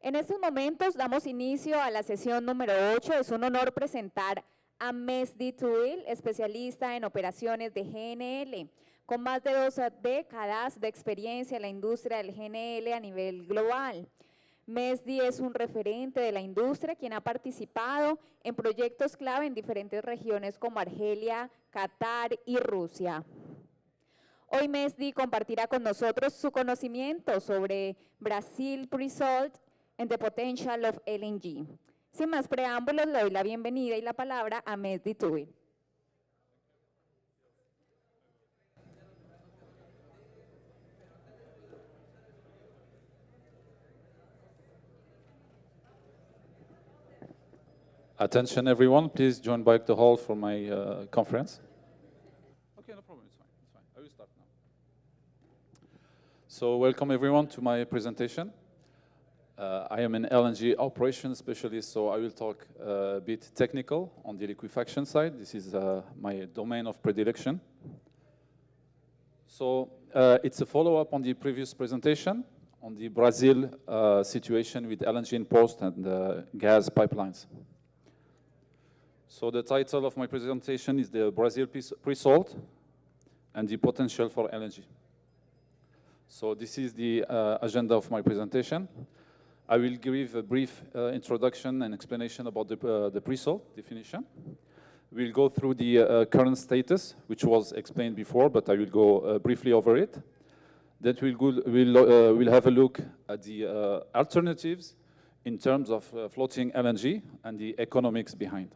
En estos momentos damos inicio a la sesión número 8. Es un honor presentar a Mehdy Touil, especialista en operaciones de GNL, con más de 2 décadas de experiencia en la industria del GNL a nivel global. Mehdy es un referente de la industria, quien ha participado en proyectos clave en diferentes regiones como Argelia, Qatar y Rusia. Hoy Mehdy compartirá con nosotros su conocimiento sobre Brazil Pre-Sal and the Potential of LNG. Sin más preámbulos, le doy la bienvenida y la palabra a Mehdy Touil. Attention everyone, please join back the hall for my conference. Okay, no problem, it's fine. I will start now. So welcome everyone to my presentation. I am an LNG operations specialist, so I will talk a bit technical on the liquefaction side. This is my domain of predilection. So it's a follow-up on the previous presentation on the Brazil situation with LNG imports and gas pipelines. So the title of my presentation is the Brazil Pre-Salt and the Potential for LNG. So this is the agenda of my presentation. I will give a brief introduction and explanation about the pre-salt definition. We'll go through the current status, which was explained before, but I will go briefly over it. Then we'll have a look at the alternatives in terms of floating LNG and the economics behind.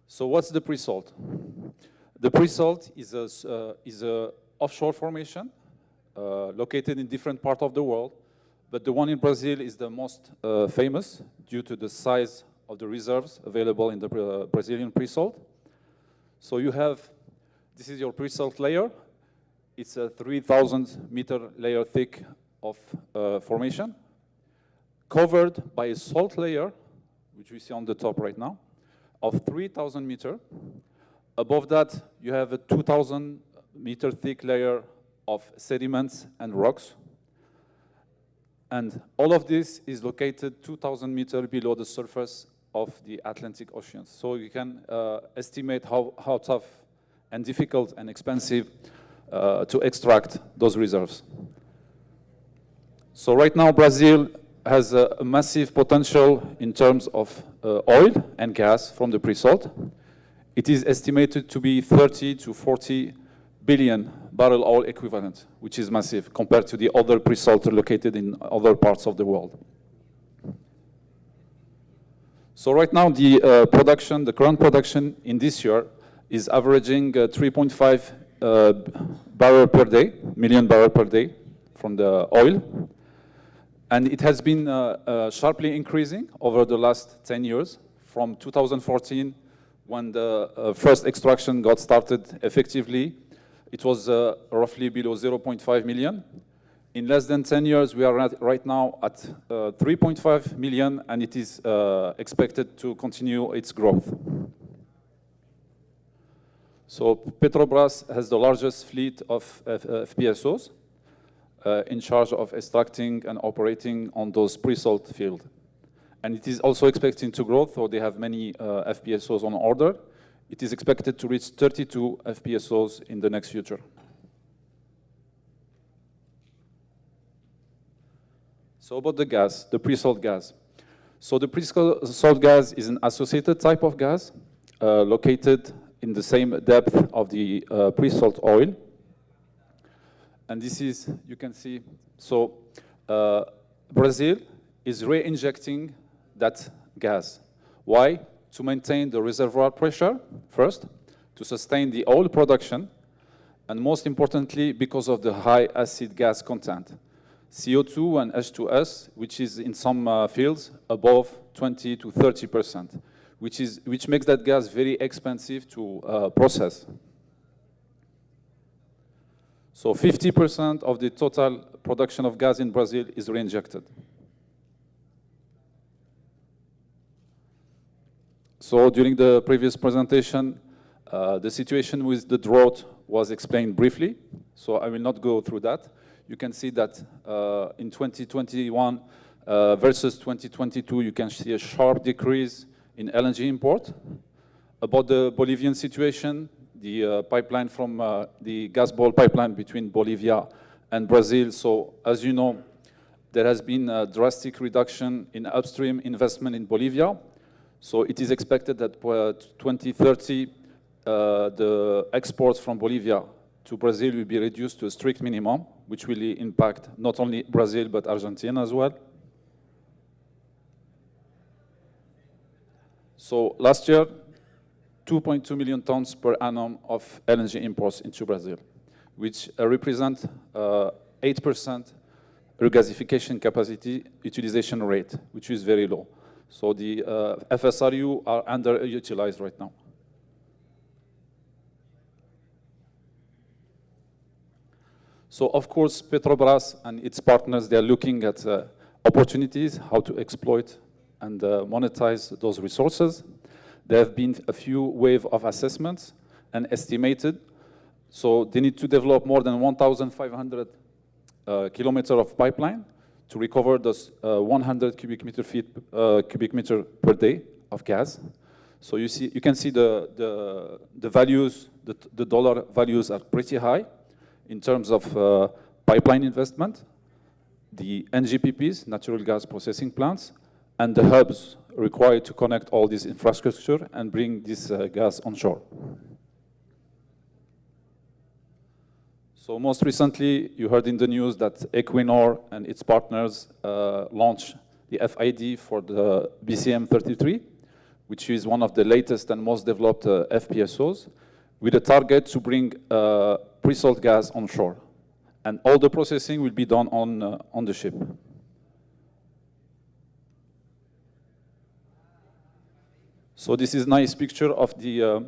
So what's the pre-salt? The pre-salt is a offshore formation located in different parts of the world, but the one in Brazil is the most famous due to the size of the reserves available in the Brazilian pre-salt. So you have, this is your pre-salt layer. It's a 3,000 meter layer thick of formation, covered by a salt layer, which we see on the top right now, of 3,000 meter. Above that, you have a 2,000 meter thick layer of sediments and rocks. And all of this is located 2,000 meters below the surface of the Atlantic Ocean. So you can estimate how tough and difficult and expensive to extract those reserves. So right now, Brazil has a massive potential in terms of oil and gas from the pre-salt. It is estimated to be 30 to 40 billion barrel oil equivalent, which is massive compared to the other pre-salt located in other parts of the world. So right now, the current production in this year is averaging 3.5 million barrel per day from the oil. And it has been sharply increasing over the last 10 years, from 2014, when the first extraction got started effectively. It was roughly below 0.5 million. In less than 10 years, we are right now at 3.5 million, and it is expected to continue its growth. So Petrobras has the largest fleet of FPSOs in charge of extracting and operating on those pre-salt fields. And it is also expecting to grow, so they have many FPSOs on order. It is expected to reach 32 FPSOs in the next future. So about the gas, the pre-salt gas. So the pre-salt gas is an associated type of gas located in the same depth of the pre-salt oil. And this is, you can see, so Brazil is re-injecting that gas. Why? To maintain the reservoir pressure, first, to sustain the oil production, and most importantly, because of the high acid gas content. CO2 and H2S, which is in some fields above 20 to 30%, which makes that gas very expensive to process. So 50% of the total production of gas in Brazil is re-injected. So during the previous presentation, the situation with the drought was explained briefly. So I will not go through that. You can see that in 2021 versus 2022, you can see a sharp decrease in LNG import. About the Bolivian situation, the pipeline from the gas ball pipeline between Bolivia and Brazil. So as you know, there has been a drastic reduction in upstream investment in Bolivia. So it is expected that by 2030, the exports from Bolivia to Brazil will be reduced to a strict minimum, which will impact not only Brazil, but Argentina as well. So last year, 2.2 million tons per annum of LNG imports into Brazil, which represent 8% regasification capacity utilization rate, which is very low. So the FSRU are underutilized right now. So of course, Petrobras and its partners, they are looking at opportunities, how to exploit and monetize those resources. There have been a few wave of assessments and estimated. So they need to develop more than 1,500 kilometers of pipeline to recover those 100 cubic meter per day of gas. So you can see the values, the dollar values are pretty high in terms of pipeline investment, the NGPPs, natural gas processing plants, and the hubs required to connect all this infrastructure and bring this gas onshore. So most recently, you heard in the news that Equinor and its partners launched the FID for the BCM-33, which is one of the latest and most developed FPSOs, with a target to bring pre-salt gas onshore. And all the processing will be done on the ship. So this is a nice picture of the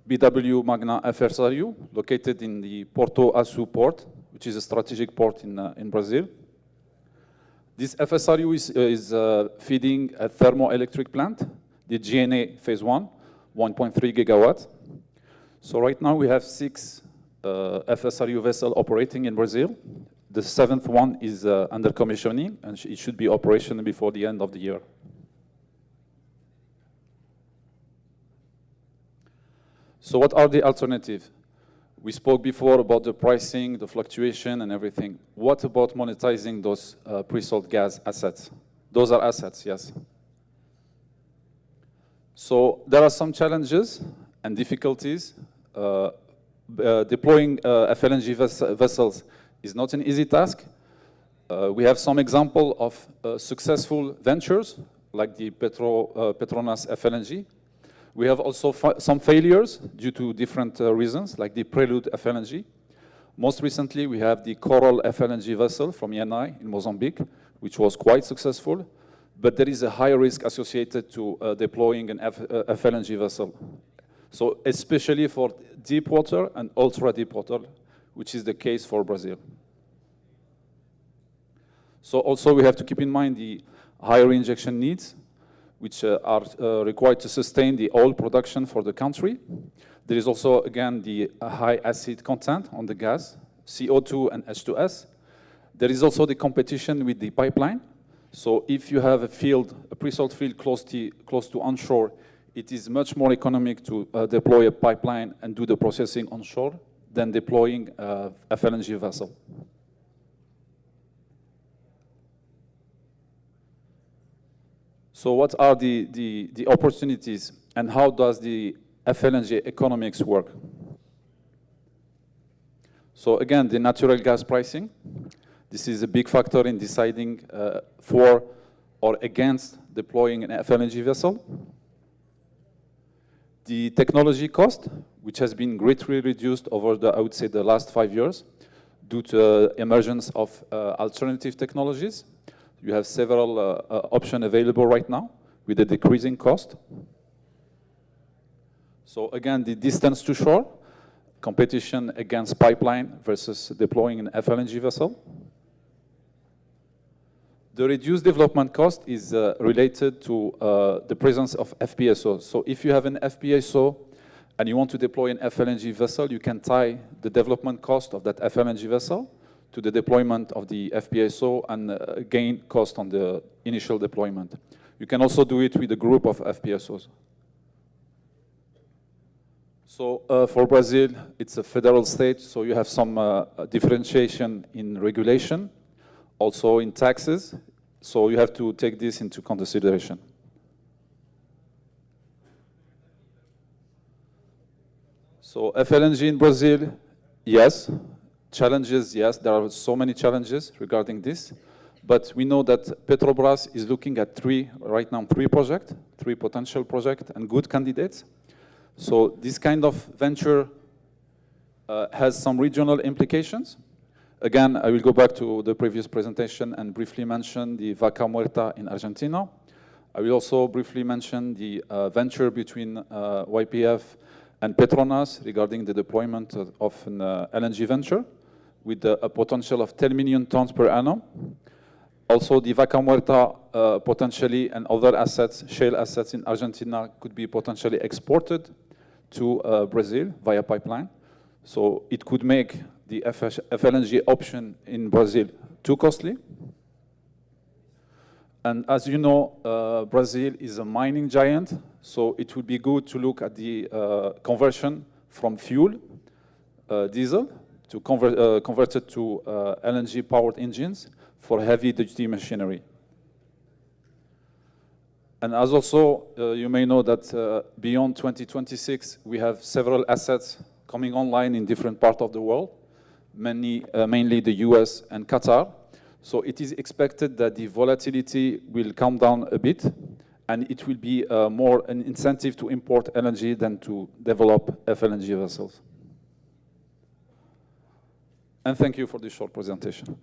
BW Magna FSRU located in the Porto Açu port, which is a strategic port in Brazil. This FSRU is feeding a thermoelectric plant, the GNA phase 1, 1.3 gigawatt. So right now we have 6 FSRU vessels operating in Brazil. The 7th one is under commissioning, and it should be operational before the end of the year. So what are the alternatives? We spoke before about the pricing, the fluctuation, and everything. What about monetizing those pre-salt gas assets? Those are assets, yes. So there are some challenges and difficulties. Deploying FLNG vessels is not an easy task. We have some example of successful ventures, like the Petronas FLNG. We have also some failures due to different reasons, like the Prelude FLNG. Most recently, we have the Coral FLNG vessel from Eni in Mozambique, which was quite successful, but there is a high risk associated to deploying an FLNG vessel. So especially for deep water and ultra deep water, which is the case for Brazil. So also we have to keep in mind the higher injection needs, which are required to sustain the oil production for the country. There is also, again, the high acid content on the gas, CO2 and H2S. There is also the competition with the pipeline. So if you have a field, a pre-salt field close to onshore, it is much more economic to deploy a pipeline and do the processing onshore than deploying a FLNG vessel. So what are the opportunities and how does the FLNG economics work? So again, the natural gas pricing. This is a big factor in deciding for or against deploying an FLNG vessel. The technology cost, which has been greatly reduced over I would say, the last 5 years due to emergence of alternative technologies. You have several options available right now with a decreasing cost. So again, the distance to shore, competition against pipeline versus deploying an FLNG vessel. The reduced development cost is related to the presence of FPSOs. So if you have an FPSO and you want to deploy an FLNG vessel, you can tie the development cost of that FLNG vessel to the deployment of the FPSO and gain cost on the initial deployment. You can also do it with a group of FPSOs. So for Brazil, it's a federal state, so you have some differentiation in regulation, also in taxes, so you have to take this into consideration. So FLNG in Brazil, yes. Challenges, yes, there are so many challenges regarding this, but we know that Petrobras is looking at three projects, three potential projects and good candidates. So this kind of venture has some regional implications. Again, I will go back to the previous presentation and briefly mention the Vaca Muerta in Argentina. I will also briefly mention the venture between YPF and Petronas regarding the deployment of an LNG venture with a potential of 10 million tons per annum. Also, the Vaca Muerta potentially and other assets, shale assets in Argentina could be potentially exported to Brazil via pipeline. So it could make the FLNG option in Brazil too costly. And as you know, Brazil is a mining giant, so it would be good to look at the conversion from fuel, diesel, to convert it to LNG-powered engines for heavy-duty machinery. And as also, you may know that beyond 2026, we have several assets coming online in different parts of the world, mainly the US and Qatar. So it is expected that the volatility will come down a bit, and it will be more an incentive to import LNG than to develop FLNG vessels. And thank you for this short presentation.